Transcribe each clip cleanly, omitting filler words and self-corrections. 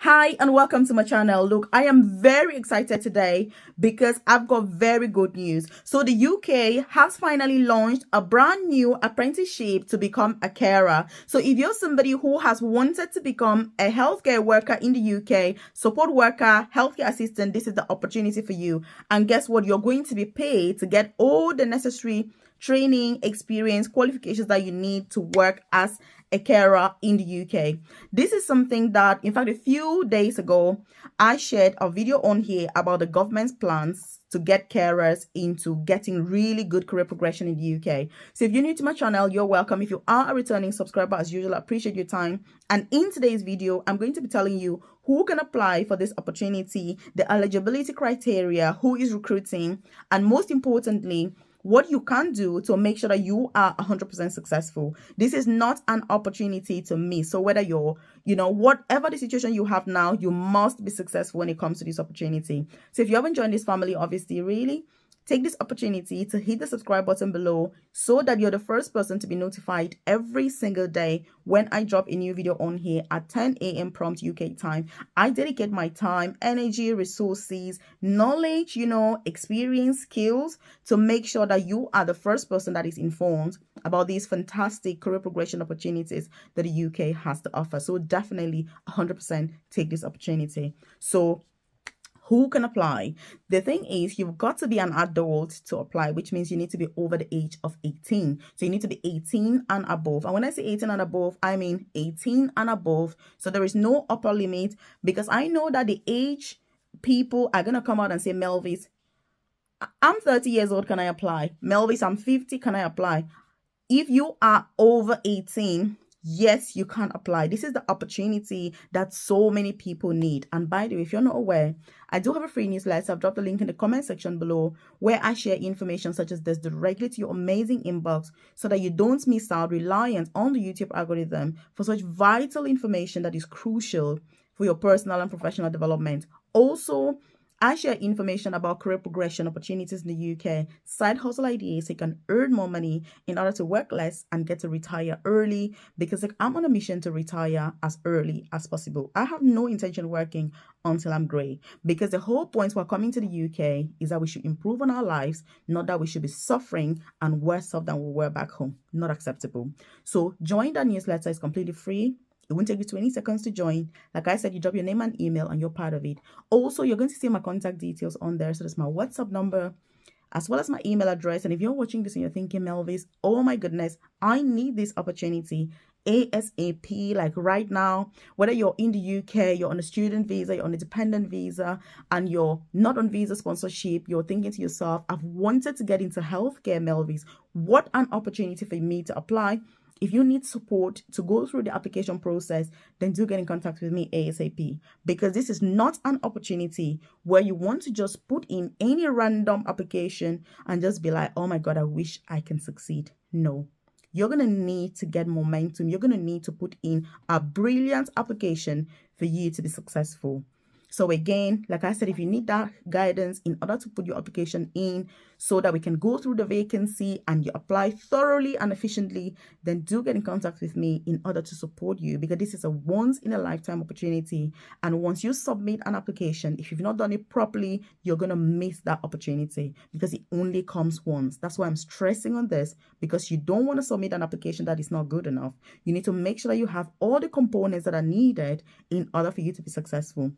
Hi and welcome to my channel. Look, I am very excited today because I've got very good news. So the UK has finally launched a brand new apprenticeship to become a carer. So if you're somebody who has wanted to become a healthcare worker in the UK, support worker, healthcare assistant, this is the opportunity for you. And guess what? You're going to be paid to get all the necessary training, experience, qualifications that you need to work as a carer in the UK. This is something that, in fact, a few days ago, I shared a video on here about the government's plans to get carers into getting really good career progression in the UK. So if you're new to my channel, you're welcome. If you are a returning subscriber, as usual, I appreciate your time. And in today's video, I'm going to be telling you who can apply for this opportunity, the eligibility criteria, who is recruiting, and most importantly, what you can do to make sure that you are 100% successful. This is not an opportunity to miss. So whether you're, whatever the situation you have now, you must be successful when it comes to this opportunity. So if you haven't joined this family, obviously, really take this opportunity to hit the subscribe button below so that you're the first person to be notified every single day when I drop a new video on here at 10 a.m. prompt UK time. I dedicate my time, energy, resources, knowledge, experience, skills to make sure that you are the first person that is informed about these fantastic career progression opportunities that the UK has to offer. So definitely 100% take this opportunity. So who can apply? The thing is, you've got to be an adult to apply, which means you need to be over the age of 18. So you need to be 18 and above. And when I say 18 and above, I mean 18 and above. So there is no upper limit, because I know that the age people are going to come out and say, Melvis, I'm 30 years old, can I apply? Melvis, I'm 50, can I apply? If you are over 18, yes, you can apply. This is the opportunity that so many people need. And by the way, if you're not aware, I do have a free newsletter. I've dropped a link in the comment section below where I share information such as this directly to your amazing inbox so that you don't miss out reliant on the YouTube algorithm for such vital information that is crucial for your personal and professional development. Also, I share information about career progression opportunities in the UK, side hustle ideas so you can earn more money in order to work less and get to retire early, because I'm on a mission to retire as early as possible. I have no intention of working until I'm grey, because the whole point for coming to the UK is that we should improve on our lives, not that we should be suffering and worse off than we were back home. Not acceptable. So join that newsletter. It's completely free. It won't take you 20 seconds to join. Like I said, you drop your name and email and you're part of it. Also, you're going to see my contact details on there. So there's my WhatsApp number as well as my email address. And if you're watching this and you're thinking, Melvis, oh my goodness, I need this opportunity ASAP, like right now, whether you're in the UK, you're on a student visa, you're on a dependent visa, and you're not on visa sponsorship, you're thinking to yourself, I've wanted to get into healthcare, Melvis. What an opportunity for me to apply. If you need support to go through the application process, then do get in contact with me ASAP, because this is not an opportunity where you want to just put in any random application and just be like, oh my God, I wish I can succeed. No, you're going to need to get momentum. You're going to need to put in a brilliant application for you to be successful. So again, like I said, if you need that guidance in order to put your application in so that we can go through the vacancy and you apply thoroughly and efficiently, then do get in contact with me in order to support you, because this is a once in a lifetime opportunity. And once you submit an application, if you've not done it properly, you're going to miss that opportunity, because it only comes once. That's why I'm stressing on this, because you don't want to submit an application that is not good enough. You need to make sure that you have all the components that are needed in order for you to be successful.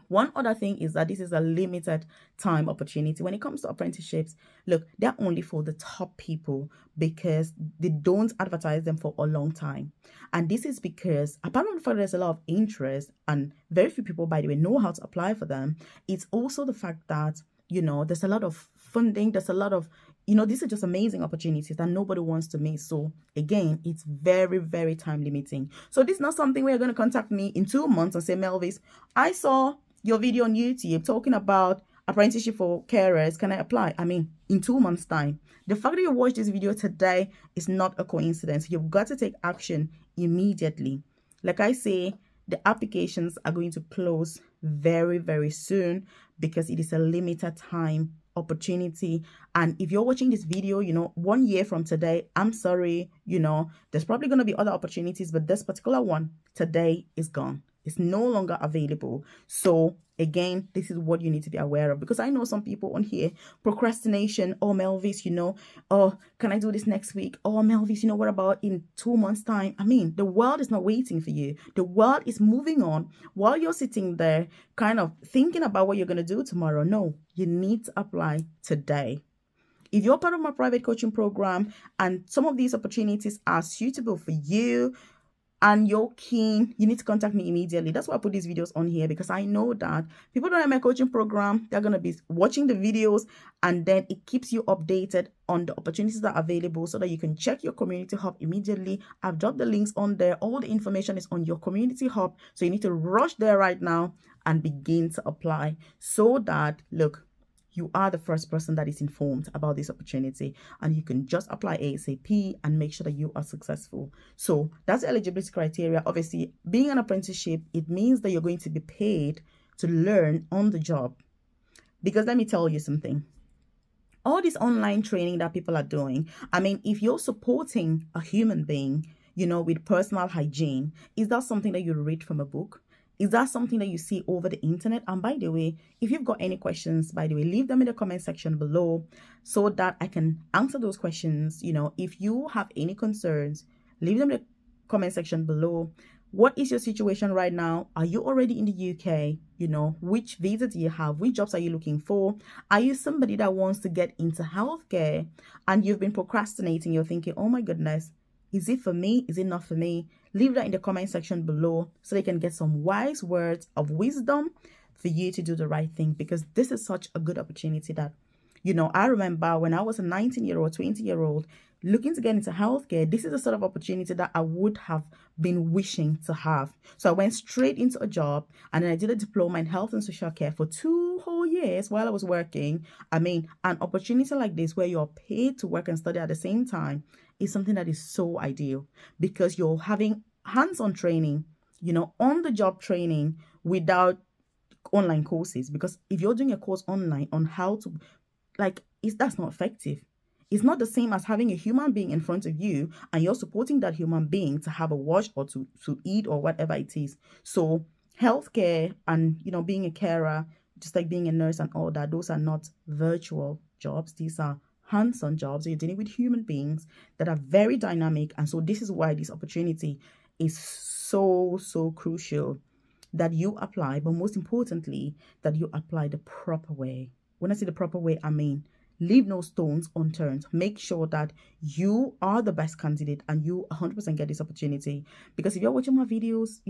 One other thing is that this is a limited time opportunity. When it comes to apprenticeships, look, they're only for the top people, because they don't advertise them for a long time. And this is because, apart from the fact that there's a lot of interest and very few people, by the way, know how to apply for them, it's also the fact that, there's a lot of funding, there's a lot of, these are just amazing opportunities that nobody wants to miss. So again, it's very, very time limiting. So this is not something where you're going to contact me in 2 months and say, Melvis, I saw your video on YouTube talking about apprenticeship for carers. Can I apply? I mean, in 2 months' time. The fact that you watched this video today is not a coincidence. You've got to take action immediately. Like I say, the applications are going to close very, very soon, because it is a limited time opportunity. And if you're watching this video 1 year from today, I'm sorry, there's probably going to be other opportunities, but this particular one today is gone. It's no longer available. So again, this is what you need to be aware of, because I know some people on here, procrastination. Oh, Melvis, oh, can I do this next week? Oh, Melvis, what about in 2 months time? I mean, the world is not waiting for you. The world is moving on while you're sitting there kind of thinking about what you're going to do tomorrow. No, you need to apply today. If you're part of my private coaching program and some of these opportunities are suitable for you, and you're keen, you need to contact me immediately. That's why I put these videos on here, because I know that people that are in my coaching program, they're going to be watching the videos, and then it keeps you updated on the opportunities that are available so that you can check your community hub immediately. I've dropped the links on there. All the information is on your community hub. So you need to rush there right now and begin to apply, so that, look, you are the first person that is informed about this opportunity, and you can just apply ASAP and make sure that you are successful. So that's the eligibility criteria. Obviously, being an apprenticeship, it means that you're going to be paid to learn on the job. Because let me tell you something. All this online training that people are doing, I mean, if you're supporting a human being, with personal hygiene, is that something that you read from a book? Is that something that you see over the internet? And by the way, if you've got any questions, by the way, leave them in the comment section below so that I can answer those questions. If you have any concerns, leave them in the comment section below. What is your situation right now? Are you already in the UK? Which visa do you have? Which jobs are you looking for? Are you somebody that wants to get into healthcare and you've been procrastinating? You're thinking, oh my goodness, is it for me? Is it not for me? Leave that in the comment section below so they can get some wise words of wisdom for you to do the right thing, because this is such a good opportunity that, I remember when I was a 19-year-old, 20-year-old looking to get into healthcare, this is the sort of opportunity that I would have been wishing to have. So I went straight into a job, and then I did a diploma in health and social care for 2 whole years while I was working. I mean, an opportunity like this where you're paid to work and study at the same time is something that is so ideal, because you're having hands-on training, on the job training without online courses. Because if you're doing a course online on how to, that's not effective. It's not the same as having a human being in front of you and you're supporting that human being to have a wash or to eat or whatever it is. So healthcare and, being a carer, just like being a nurse and all that, those are not virtual jobs. These are hands-on jobs. You're dealing with human beings that are very dynamic. And so this is why this opportunity is so, so crucial that you apply, but most importantly, that you apply the proper way. When I say the proper way, I mean, leave no stones unturned. Make sure that you are the best candidate and you 100% get this opportunity. Because if you're watching my videos,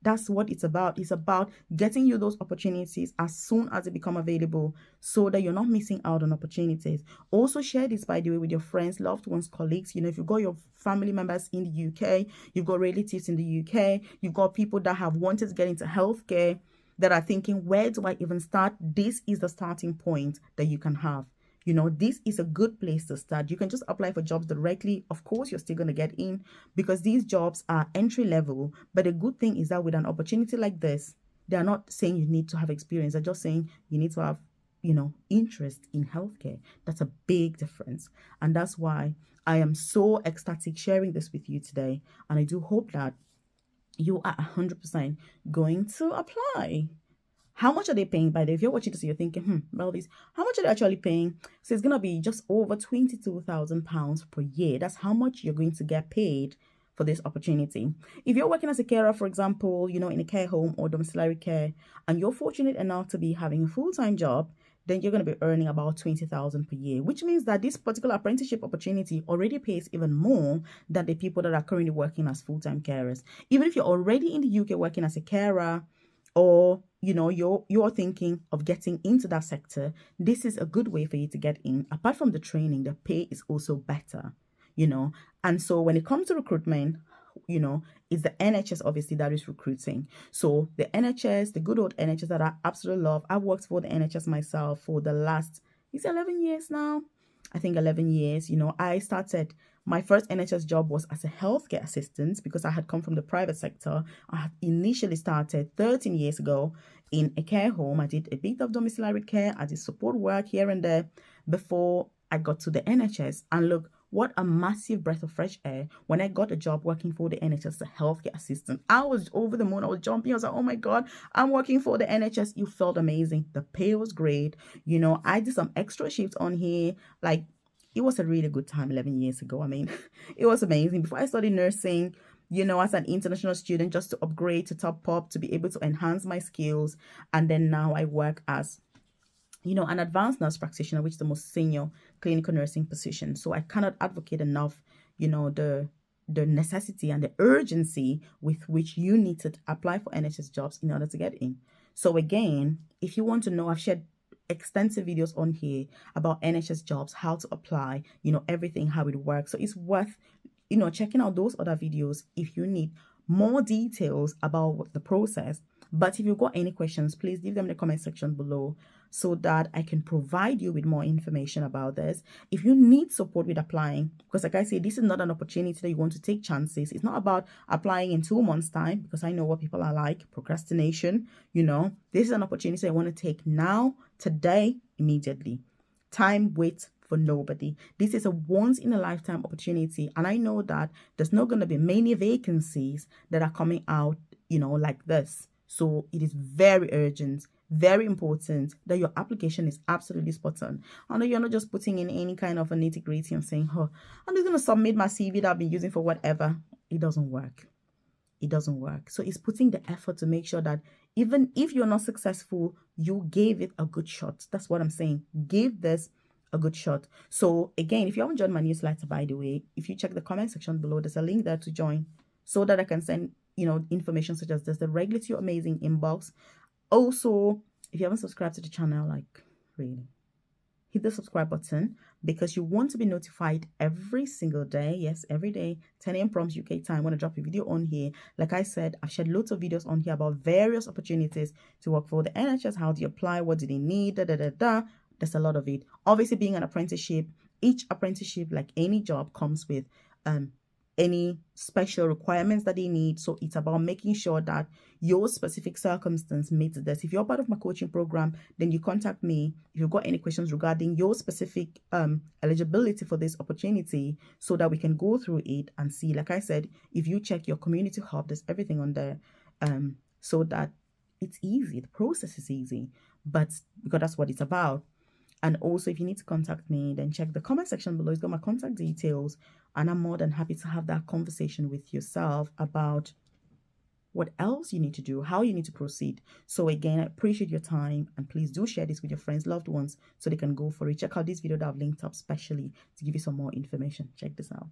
that's what it's about. It's about getting you those opportunities as soon as they become available so that you're not missing out on opportunities. Also share this, by the way, with your friends, loved ones, colleagues. If you've got your family members in the UK, you've got relatives in the UK, you've got people that have wanted to get into healthcare that are thinking, where do I even start? This is the starting point that you can have. This is a good place to start. You can just apply for jobs directly. Of course, you're still going to get in because these jobs are entry level. But the good thing is that with an opportunity like this, they're not saying you need to have experience. They're just saying you need to have, interest in healthcare. That's a big difference. And that's why I am so ecstatic sharing this with you today. And I do hope that you are 100% going to apply. How much are they paying? By the way, if you're watching this, you're thinking, Melvis, how much are they actually paying? So it's going to be just over £22,000 per year. That's how much you're going to get paid for this opportunity. If you're working as a carer, for example, in a care home or domiciliary care, and you're fortunate enough to be having a full-time job, then you're going to be earning about £20,000 per year, which means that this particular apprenticeship opportunity already pays even more than the people that are currently working as full-time carers. Even if you're already in the UK working as a carer, or you're thinking of getting into that sector, this is a good way for you to get in. Apart from the training, the pay is also better, and so when it comes to recruitment, it's the NHS obviously that is recruiting. So the NHS, the good old NHS that I absolutely love. I've worked for the NHS myself for the last, 11 years now. I think 11 years. I started, my first NHS job was as a healthcare assistant because I had come from the private sector. I had initially started 13 years ago in a care home. I did a bit of domiciliary care. I did support work here and there before I got to the NHS. And look, what a massive breath of fresh air. When I got a job working for the NHS as a healthcare assistant, I was over the moon. I was jumping. I was like, oh my God, I'm working for the NHS. You felt amazing. The pay was great. You know, I did some extra shifts on here. Like, it was a really good time 11 years ago. I mean, it was amazing. Before I studied nursing, you know, as an international student, just to upgrade, to top up, to be able to enhance my skills. And then now I work as, you know, an advanced nurse practitioner, which is the most senior clinical nursing position. So I cannot advocate enough, you know, the necessity and the urgency with which you need to apply for NHS jobs in order to get in. So again, if you want to know, I've shared extensive videos on here about NHS jobs, how to apply, you know, everything, how it works. So it's worth, you know, checking out those other videos if you need more details about the process. But if you've got any questions, please leave them in the comment section below so that I can provide you with more information about this. If you need support with applying, because like I say, this is not an opportunity that you want to take chances. It's not about applying in 2 months' time, because I know what people are like, procrastination, you know. This is an opportunity I want to take now, today, immediately. Time waits for nobody. This is a once in a lifetime opportunity, and I know that there's not going to be many vacancies that are coming out, you know, like this. So it is very urgent, very important that your application is absolutely spot on. I know you're not just putting in any kind of a nitty-gritty and saying, oh, I'm just going to submit my CV that I've been using for whatever. It doesn't work. It doesn't work. So it's putting the effort to make sure that even if you're not successful, you gave it a good shot. That's what I'm saying. Give this a good shot. So again, if you haven't joined my newsletter, by the way, if you check the comment section below, there's a link there to join so that I can send, you know, information such as this directly to your amazing inbox. Also, if you haven't subscribed to the channel, like, really, hit the subscribe button, because you want to be notified every single day. Yes, every day, 10 a.m. prompts UK time, when I drop a video on here. Like I said, I've shared loads of videos on here about various opportunities to work for the NHS. How do you apply? What do they need? There's a lot of it. Obviously, being an apprenticeship, each apprenticeship, like any job, comes with any special requirements that they need. So it's about making sure that your specific circumstance meets this. If you're part of my coaching program, then you contact me if you've got any questions regarding your specific eligibility for this opportunity, so that we can go through it and see. Like I said, if you check your community hub, there's everything on there, so that it's easy. The process is easy, but because that's what it's about. And also, if you need to contact me, then check the comment section below. It's got my contact details. And I'm more than happy to have that conversation with yourself about what else you need to do, how you need to proceed. So again, I appreciate your time. And please do share this with your friends, loved ones, so they can go for it. Check out this video that I've linked up specially to give you some more information. Check this out.